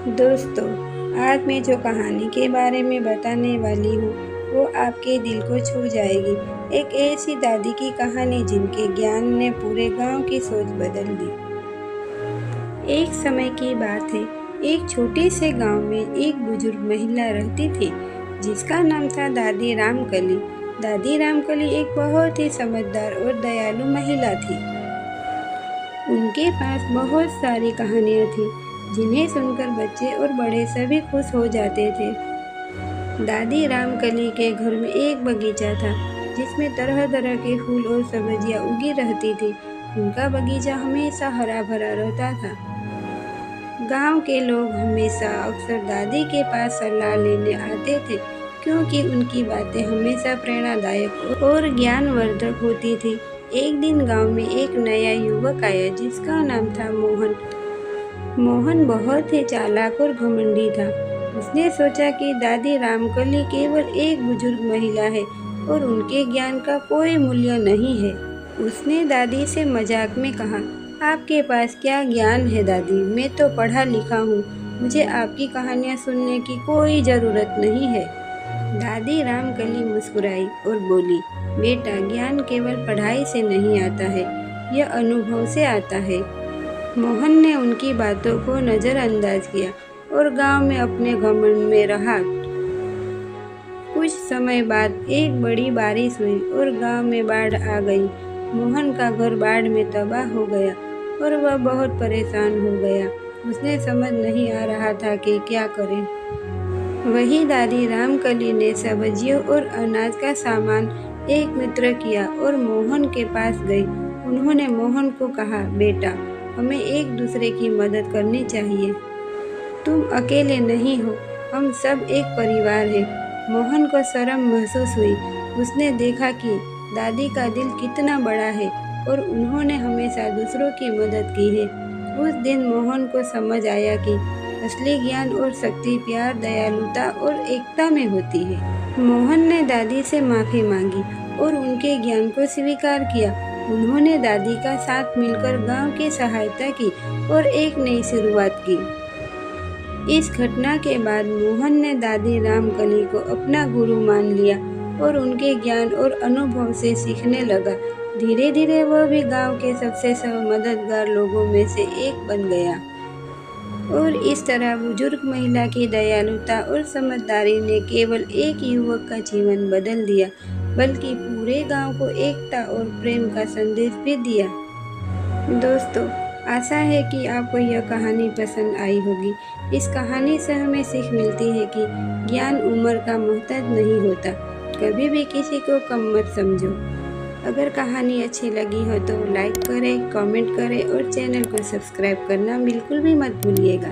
दोस्तों, आज मैं जो कहानी के बारे में बताने वाली हूँ वो आपके दिल को छू जाएगी। एक ऐसी दादी की कहानी जिनके ज्ञान ने पूरे गांव की सोच बदल दी। एक समय की बात है, एक छोटे से गांव में एक बुजुर्ग महिला रहती थी जिसका नाम था दादी रामकली। दादी रामकली एक बहुत ही समझदार और दयालु महिला थी। उनके पास बहुत सारी कहानियाँ थी जिन्हें सुनकर बच्चे और बड़े सभी खुश हो जाते थे। दादी रामकली के घर में एक बगीचा था जिसमें तरह तरह के फूल और सब्जियां उगी रहती थी। उनका बगीचा हमेशा हरा भरा रहता था। गांव के लोग हमेशा अक्सर दादी के पास सलाह लेने आते थे क्योंकि उनकी बातें हमेशा प्रेरणादायक और ज्ञानवर्धक होती थी। एक दिन गांव में एक नया युवक आया जिसका नाम था मोहन। मोहन बहुत ही चालाक और घमंडी था। उसने सोचा कि दादी रामकली केवल एक बुजुर्ग महिला है और उनके ज्ञान का कोई मूल्य नहीं है। उसने दादी से मजाक में कहा, आपके पास क्या ज्ञान है दादी, मैं तो पढ़ा लिखा हूँ, मुझे आपकी कहानियाँ सुनने की कोई ज़रूरत नहीं है। दादी रामकली मुस्कुराई और बोली, बेटा, ज्ञान केवल पढ़ाई से नहीं आता है, यह अनुभव से आता है। मोहन ने उनकी बातों को नज़रअंदाज किया और गांव में अपने घमंड में रहा। कुछ समय बाद एक बड़ी बारिश हुई और गांव में बाढ़ आ गई। मोहन का घर बाढ़ में तबाह हो गया और वह बहुत परेशान हो गया। उसने समझ नहीं आ रहा था कि क्या करे। वही दादी रामकली ने सब्जियों और अनाज का सामान एक मित्र किया और मोहन के पास गई। उन्होंने मोहन को कहा, बेटा, हमें एक दूसरे की मदद करनी चाहिए। तुम अकेले नहीं हो, हम सब एक परिवार है। मोहन को शर्म महसूस हुई। उसने देखा कि दादी का दिल कितना बड़ा है और उन्होंने हमेशा दूसरों की मदद की है। उस दिन मोहन को समझ आया कि असली ज्ञान और शक्ति प्यार, दयालुता और एकता में होती है। मोहन ने दादी से माफ़ी मांगी और उनके ज्ञान को स्वीकार किया। उन्होंने दादी का साथ मिलकर गांव की सहायता की और एक नई शुरुआत की। इस घटना के बाद मोहन ने दादी रामकली को अपना गुरु मान लिया और उनके ज्ञान और अनुभव से सीखने लगा। धीरे धीरे वह भी गांव के सबसे मददगार लोगों में से एक बन गया। और इस तरह बुजुर्ग महिला की दयालुता और समझदारी ने केवल एक युवक का जीवन बदल दिया, बल्कि पूरे गांव को एकता और प्रेम का संदेश भी दिया। दोस्तों, आशा है कि आपको यह कहानी पसंद आई होगी। इस कहानी से हमें सीख मिलती है कि ज्ञान उम्र का मोहताज नहीं होता। कभी भी किसी को कम मत समझो। अगर कहानी अच्छी लगी हो तो लाइक करें, कमेंट करें और चैनल को सब्सक्राइब करना बिल्कुल भी मत भूलिएगा।